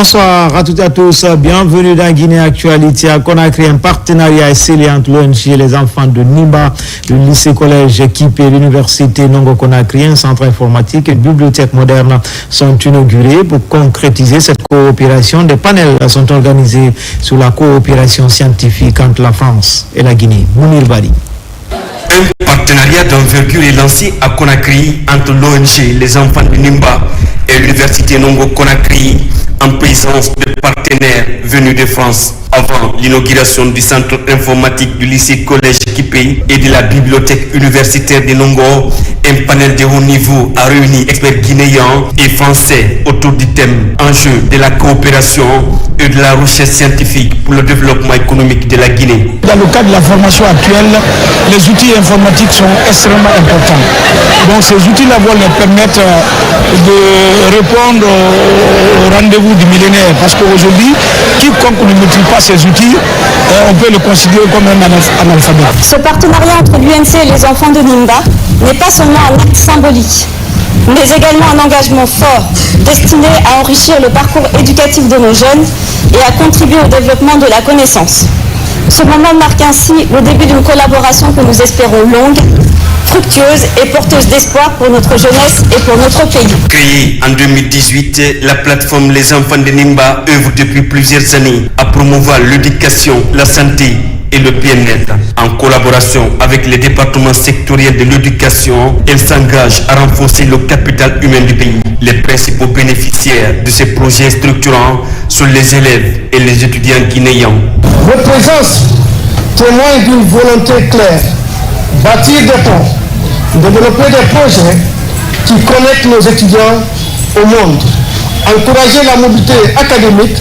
Bonsoir à toutes et à tous. Bienvenue dans Guinée Actualité. À Conakry, un partenariat est scellé entre l'ONG et les enfants de Nimba, le lycée-collège équipé et l'université Nongo Conakry, un centre informatique et une bibliothèque moderne sont inaugurés pour concrétiser cette coopération. Des panels sont organisés sur la coopération scientifique entre la France et la Guinée. Mounir Bari. Un partenariat d'envergure est lancé à Conakry entre l'ONG, les enfants de Nimba et l'université Nongo Conakry en présence de partenaires venus de France. Avant l'inauguration du centre informatique du lycée-collège équipé et de la bibliothèque universitaire de Nongo, un panel de haut niveau a réuni experts guinéens et français autour du thème enjeux de la coopération et de la recherche scientifique pour le développement économique de la Guinée. Dans le cadre de la formation actuelle, les outils informatiques sont extrêmement importants. Donc ces outils-là vont leur permettre de répondre au rendez-vous du millénaire. Parce qu'aujourd'hui, quiconque ne maîtrise pas ces outils, on peut le considérer comme un analphabète. Ce partenariat entre l'UNC et les enfants de Nimba n'est pas seulement un acte symbolique, mais également un engagement fort destiné à enrichir le parcours éducatif de nos jeunes et à contribuer au développement de la connaissance. Ce moment marque ainsi le début d'une collaboration que nous espérons longue, fructueuse et porteuse d'espoir pour notre jeunesse et pour notre pays. Créée en 2018, la plateforme Les Enfants de Nimba œuvre depuis plusieurs années à promouvoir l'éducation, la santé et le bien-être. En collaboration avec les départements sectoriels de l'éducation, elle s'engage à renforcer le capital humain du pays. Les principaux bénéficiaires de ces projets structurants sont les élèves et les étudiants guinéens. Votre présence témoigne d'une volonté claire, bâtir des ponts, développer des projets qui connectent nos étudiants au monde, encourager la mobilité académique,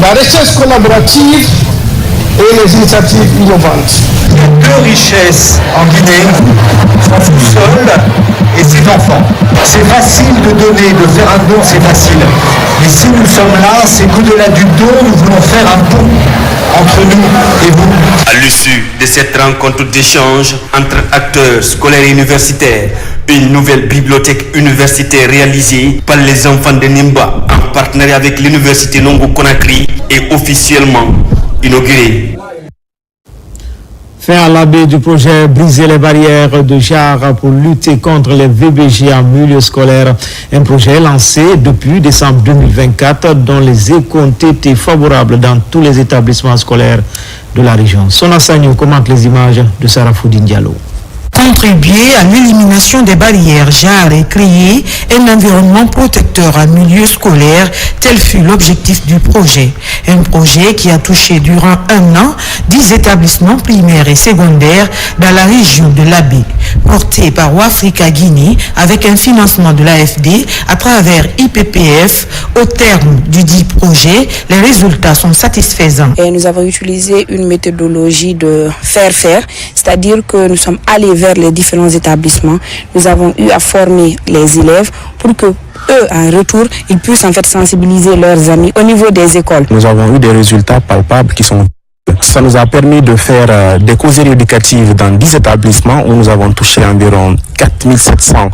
la recherche collaborative et les initiatives innovantes. Il y a deux richesses en Guinée, son sous-sol et ses enfants. C'est facile de donner, de faire un don, c'est facile. Mais si nous sommes là, c'est qu'au-delà du don, nous voulons faire un pont entre nous et vous. À l'issue de cette rencontre d'échange entre acteurs scolaires et universitaires, une nouvelle bibliothèque universitaire réalisée par les enfants de Nimba en partenariat avec l'université Nongo Conakry est officiellement inaugurée. Fin à l'abbé du projet Briser les barrières de JAR pour lutter contre les VBG en milieu scolaire. Un projet lancé depuis décembre 2024 dont les échos ont été favorables dans tous les établissements scolaires de la région. Sona Sagno commente les images de Sarah Foudine Diallo. Contribuer à l'élimination des barrières JAR et créer un environnement protecteur en milieu scolaire, tel fut l'objectif du projet. Un projet qui a touché durant un an 10 établissements primaires et secondaires dans la région de l'Abbé, porté par Ouafrica Guinée avec un financement de l'AFD à travers IPPF. Au terme du dit projet, les résultats sont satisfaisants. Et nous avons utilisé une méthodologie de faire-faire, c'est-à-dire que nous sommes allés vers les différents établissements. Nous avons eu à former les élèves pour que eux, en retour, ils puissent en fait sensibiliser leurs amis au niveau des écoles. Nous avons eu des résultats palpables qui sont... Ça nous a permis de faire des causeries éducatives dans 10 établissements où nous avons touché environ 4700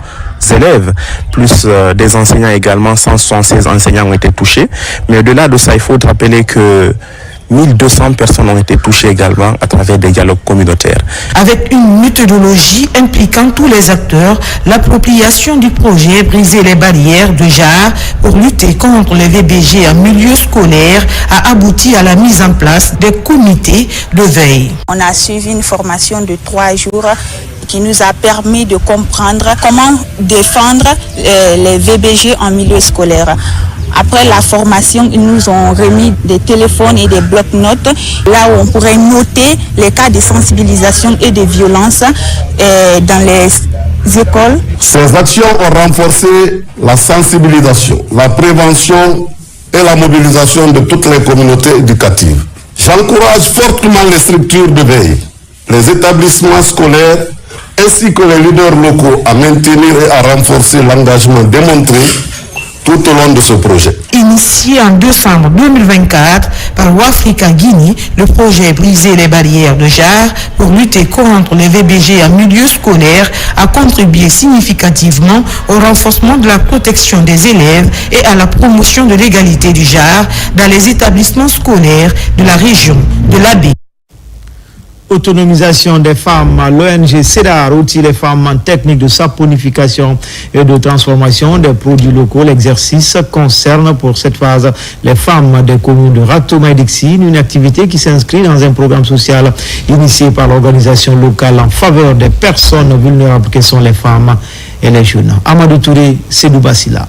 élèves, plus des enseignants également, 176 enseignants ont été touchés. Mais au-delà de ça, il faut rappeler que 1200 personnes ont été touchées également à travers des dialogues communautaires. Avec une méthodologie impliquant tous les acteurs, l'appropriation du projet Briser les barrières de JAR pour lutter contre les VBG en milieu scolaire a abouti à la mise en place des comités de veille. On a suivi une formation de 3 jours qui nous a permis de comprendre comment défendre les VBG en milieu scolaire. Après la formation, ils nous ont remis des téléphones et des blocs-notes, là où on pourrait noter les cas de sensibilisation et de violence dans les écoles. Ces actions ont renforcé la sensibilisation, la prévention et la mobilisation de toutes les communautés éducatives. J'encourage fortement les structures de veille, les établissements scolaires ainsi que les leaders locaux à maintenir et à renforcer l'engagement démontré tout au long de ce projet. Initié en décembre 2024 par Wafrika Guinée, le projet Briser les barrières de genre pour lutter contre les VBG en milieu scolaire a contribué significativement au renforcement de la protection des élèves et à la promotion de l'égalité du genre dans les établissements scolaires de la région de l'Abbé. Autonomisation des femmes, l'ONG CEDAR outille les femmes en technique de saponification et de transformation des produits locaux. L'exercice concerne pour cette phase les femmes des communes de Ratoma et Dixine, une activité qui s'inscrit dans un programme social initié par l'organisation locale en faveur des personnes vulnérables que sont les femmes et les jeunes. Amadou Touré, Sédou Bassila.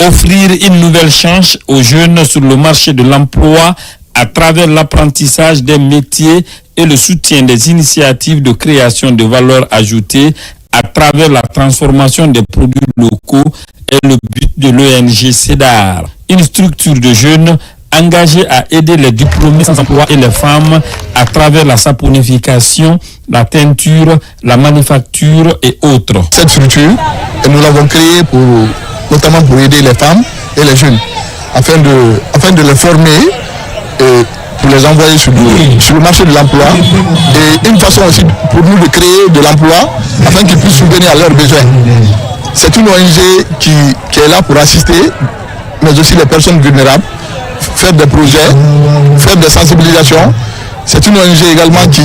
Offrir une nouvelle chance aux jeunes sur le marché de l'emploi à travers l'apprentissage des métiers et le soutien des initiatives de création de valeur ajoutée à travers la transformation des produits locaux est le but de l'ONG CEDAR, une structure de jeunes engagée à aider les diplômés sans emploi et les femmes à travers la saponification, la teinture, la manufacture et autres. Cette structure, nous l'avons créée notamment pour aider les femmes et les jeunes, afin de les former pour les envoyer sur le marché de l'emploi, et une façon aussi pour nous de créer de l'emploi afin qu'ils puissent subvenir à leurs besoins. C'est une ONG qui est là pour assister, mais aussi les personnes vulnérables, faire des projets, faire des sensibilisations. C'est une ONG également qui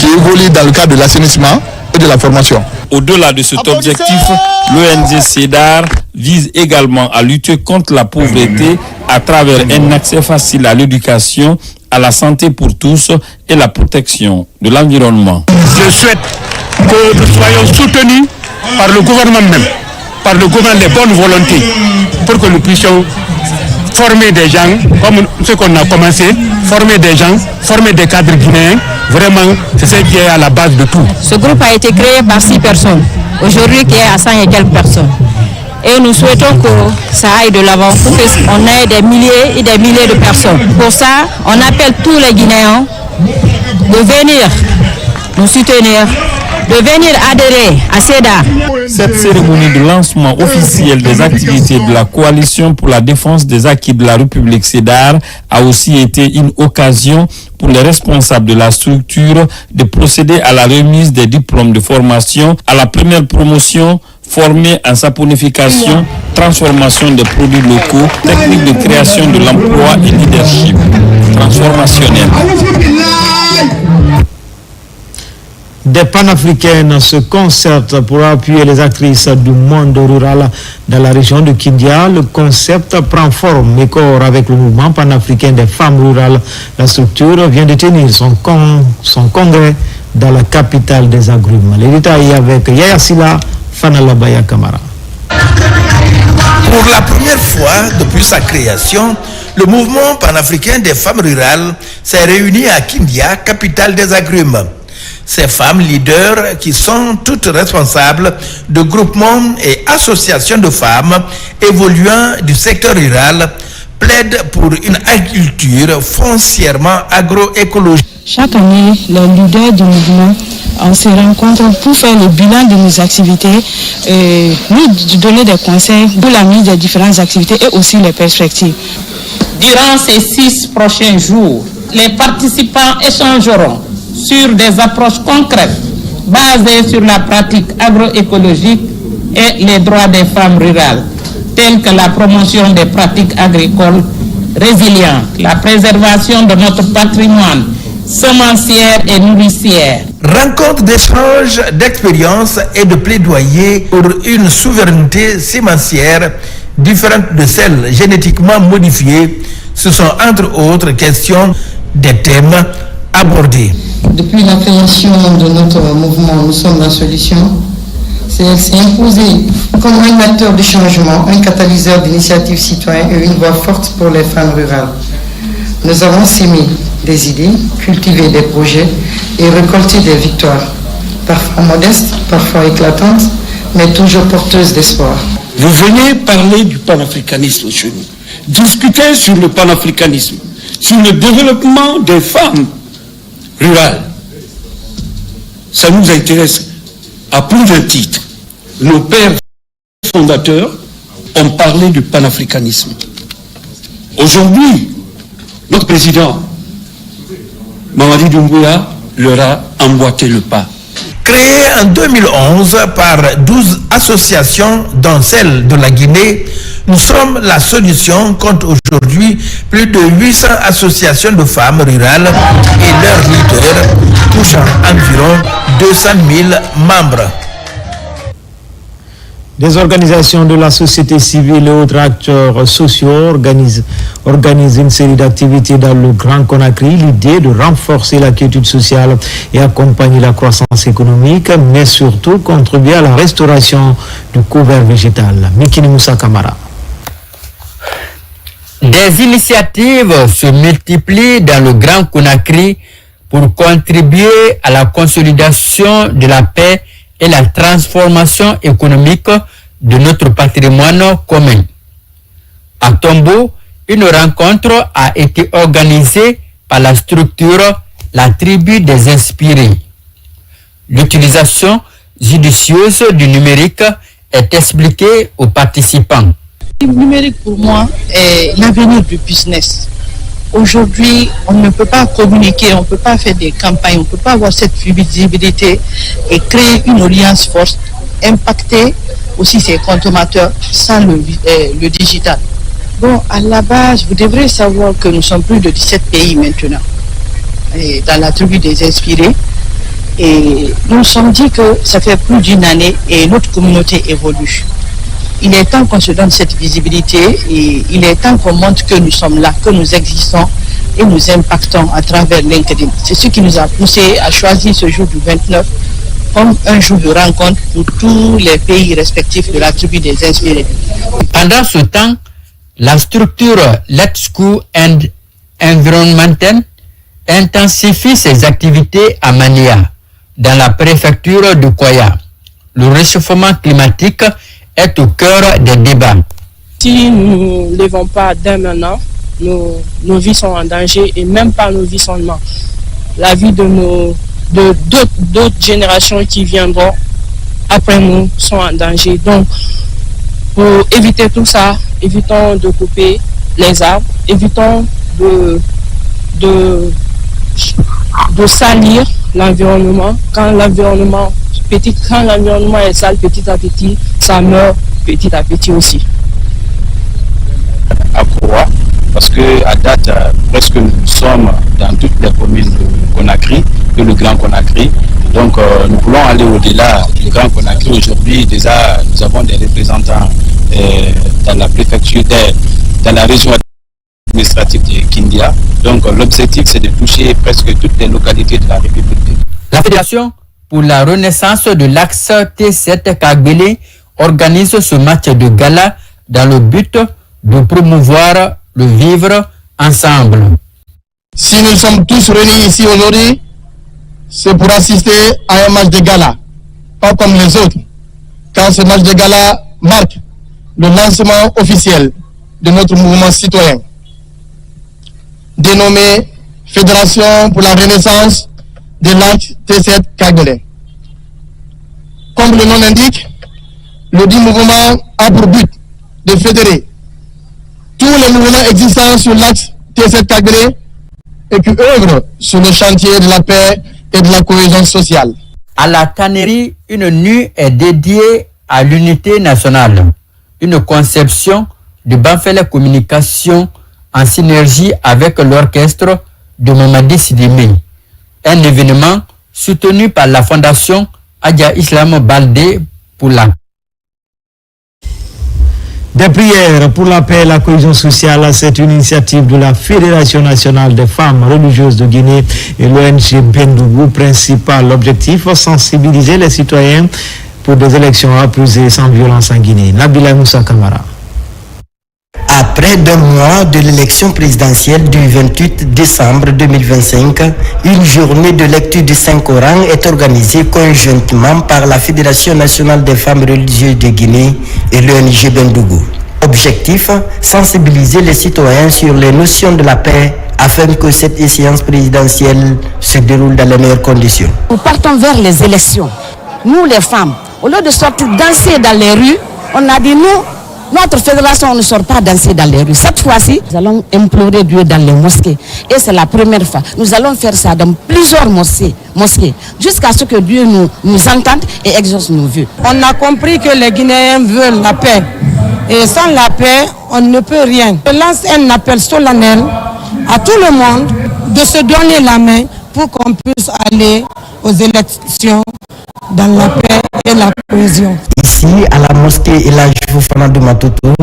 évolue dans le cadre de l'assainissement et de la formation. Au-delà de cet objectif, l'ONG CEDAR vise également à lutter contre la pauvreté à travers un accès facile à l'éducation, à la santé pour tous et la protection de l'environnement. Je souhaite que nous soyons soutenus par le gouvernement même, par le gouvernement des bonnes volontés, pour que nous puissions former des gens, comme ce qu'on a commencé, former des gens, former des cadres guinéens. Vraiment, c'est ce qui est à la base de tout. Ce groupe a été créé par 6 personnes, aujourd'hui qui est à 100 et quelques personnes. Et nous souhaitons que ça aille de l'avant pour qu'on ait des milliers et des milliers de personnes. Pour ça, on appelle tous les Guinéens de venir nous soutenir, de venir adhérer à CEDAR. Cette cérémonie de lancement officiel des activités de la Coalition pour la défense des acquis de la République CEDAR a aussi été une occasion pour les responsables de la structure de procéder à la remise des diplômes de formation à la première promotion formée en saponification, transformation des produits locaux, technique de création de l'emploi et leadership transformationnel. Des panafricaines se concertent pour appuyer les actrices du monde rural dans la région de Kindia. Le concept prend forme et corps avec le mouvement panafricain des femmes rurales. La structure vient de tenir son congrès dans la capitale des agrumes. Les détails avec Yaya Sila, Fanalabaya Kamara. Pour la première fois depuis sa création, le mouvement panafricain des femmes rurales s'est réuni à Kindia, capitale des agrumes. Ces femmes leaders, qui sont toutes responsables de groupements et associations de femmes évoluant du secteur rural, plaident pour une agriculture foncièrement agroécologique. Chaque année, les leaders du mouvement se rencontrent pour faire le bilan de nos activités, nous donner des conseils pour la mise des différentes activités et aussi les perspectives. Durant ces 6 prochains jours, les participants échangeront sur des approches concrètes basées sur la pratique agroécologique et les droits des femmes rurales, tels que la promotion des pratiques agricoles résilientes, la préservation de notre patrimoine semencière et nourricière. Rencontre d'échanges d'expériences et de plaidoyer pour une souveraineté semencière différente de celle génétiquement modifiée. Ce sont entre autres questions des thèmes abordés. Depuis la création de notre mouvement Nous sommes la solution, elle s'est imposée comme un acteur de changement, un catalyseur d'initiatives citoyennes et une voix forte pour les femmes rurales. Nous avons sémé des idées, cultivé des projets et récolté des victoires, parfois modestes, parfois éclatantes, mais toujours porteuses d'espoir. Vous venez parler du panafricanisme chez nous, discuter sur le panafricanisme, sur le développement des femmes rurales. Ça nous intéresse à plus d'un titre. Nos pères fondateurs ont parlé du panafricanisme. Aujourd'hui, notre président, Mamadi Doumbouya, leur a emboîté le pas. Créé en 2011 par 12 associations, dont celle de la Guinée, nous sommes la solution compte aujourd'hui plus de 800 associations de femmes rurales et leurs leaders, touchant environ 200 000 membres. Des organisations de la société civile et autres acteurs sociaux organisent une série d'activités dans le Grand Conakry. L'idée de renforcer la quiétude sociale et accompagner la croissance économique, mais surtout contribuer à la restauration du couvert végétal. Mikini Moussa Kamara. Des initiatives se multiplient dans le Grand Conakry pour contribuer à la consolidation de la paix et la transformation économique de notre patrimoine commun. À Tombo, une rencontre a été organisée par la structure La Tribu des Inspirés. L'utilisation judicieuse du numérique est expliquée aux participants. Le numérique pour moi est l'avenir du business. Aujourd'hui, on ne peut pas communiquer, on ne peut pas faire des campagnes, on ne peut pas avoir cette visibilité et créer une alliance forte, impacter aussi ses consommateurs sans le digital. Bon, à la base, vous devrez savoir que nous sommes plus de 17 pays maintenant dans la tribu des Inspirés. Et nous nous sommes dit que ça fait plus d'une année et notre communauté évolue. Il est temps qu'on se donne cette visibilité et il est temps qu'on montre que nous sommes là, que nous existons et nous impactons à travers LinkedIn. C'est ce qui nous a poussé à choisir ce jour du 29 comme un jour de rencontre pour tous les pays respectifs de la tribu des Inspirés. Pendant ce temps, la structure Let's Go and Environmental intensifie ses activités à Mania, dans la préfecture de Koya. Le réchauffement climatique est au cœur des débats. Si nous ne levons pas dès maintenant, nos vies sont en danger et même pas nos vies seulement. La vie de d'autres générations qui viendront après nous sont en danger. Donc, pour éviter tout ça, évitons de couper les arbres, évitons de salir l'environnement. Quand l'environnement est sale petit à petit, ça meurt petit à petit aussi. À Koura, parce que à date, presque nous sommes dans toutes les communes de Conakry, de le Grand Conakry. Donc nous voulons aller au-delà du Grand Conakry. Aujourd'hui, déjà, nous avons des représentants dans la préfecture, dans la région administrative de Kindia. Donc l'objectif, c'est de toucher presque toutes les localités de la République. La Fédération pour la renaissance de l'axe T7 Kagbele organise ce match de gala dans le but de promouvoir le vivre ensemble. Si nous sommes tous réunis ici aujourd'hui, c'est pour assister à un match de gala, pas comme les autres, car ce match de gala marque le lancement officiel de notre mouvement citoyen, dénommé Fédération pour la renaissance de l'axe T7 Kagbele. Comme le nom l'indique, le dit mouvement a pour but de fédérer tous les mouvements existants sur l'axe T7 Kagbele et qui œuvrent sur le chantier de la paix et de la cohésion sociale. À la tannerie, une nuit est dédiée à l'unité nationale. Une conception de Banfele Communication en synergie avec l'orchestre de Mamadi Sidimé. Un événement soutenu par la fondation Adja Islam Baldé pour la. Des prières pour la paix et la cohésion sociale, c'est une initiative de la Fédération nationale des femmes religieuses de Guinée et l'ONG Bendougou. Principal objectif, sensibiliser les citoyens pour des élections apaisées sans violence en Guinée. Nabila Moussa Kamara. À près d'un mois de l'élection présidentielle du 28 décembre 2025, une journée de lecture du Saint-Coran est organisée conjointement par la Fédération nationale des femmes religieuses de Guinée et l'ONG Bendougou. Objectif, sensibiliser les citoyens sur les notions de la paix afin que cette échéance présidentielle se déroule dans les meilleures conditions. Nous partons vers les élections. Nous les femmes, au lieu de sortir danser dans les rues, on a dit nous, Notre fédération ne sort pas danser dans les rues. Cette fois-ci, nous allons implorer Dieu dans les mosquées. Et c'est la première fois. Nous allons faire ça dans plusieurs mosquées jusqu'à ce que Dieu nous entende et exauce nos vœux. On a compris que les Guinéens veulent la paix. Et sans la paix, on ne peut rien. Je lance un appel solennel à tout le monde de se donner la main pour qu'on puisse aller aux élections dans la paix et la cohésion. Ici, à la mosquée El Hadj Fofana de Matoto,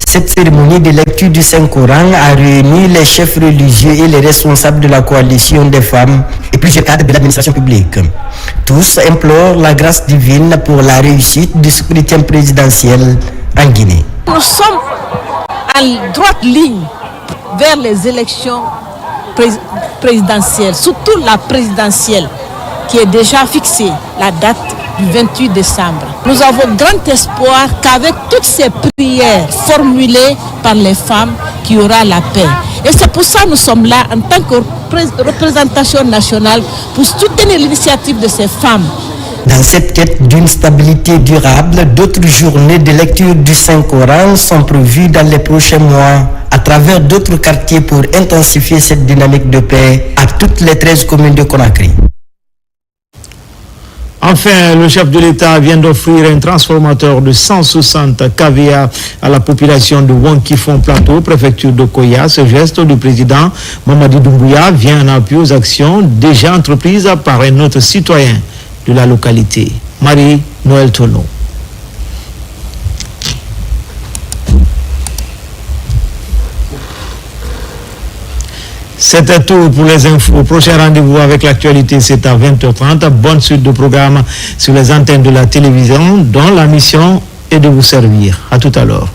cette cérémonie de lecture du Saint-Coran a réuni les chefs religieux et les responsables de la coalition des femmes et plusieurs cadres de l'administration publique. Tous implorent la grâce divine pour la réussite du scrutin présidentiel en Guinée. Nous sommes en droite ligne vers les élections présidentielles, surtout la présidentielle qui est déjà fixée, la date du 28 décembre. Nous avons grand espoir qu'avec toutes ces prières formulées par les femmes, qu'il y aura la paix. Et c'est pour ça que nous sommes là en tant que représentation nationale pour soutenir l'initiative de ces femmes. Dans cette quête d'une stabilité durable, d'autres journées de lecture du Saint-Coran sont prévues dans les prochains mois à travers d'autres quartiers pour intensifier cette dynamique de paix à toutes les 13 communes de Conakry. Enfin, le chef de l'État vient d'offrir un transformateur de 160 kVA à la population de Wankifon Plateau, préfecture de Koya. Ce geste du président Mamadi Doumbouya vient en appui aux actions déjà entreprises par un autre citoyen de la localité, Marie-Noël Tono. C'était tout pour les infos. Prochain rendez-vous avec l'actualité, c'est à 20h30. Bonne suite de programmes sur les antennes de la télévision, dont la mission est de vous servir. À tout à l'heure.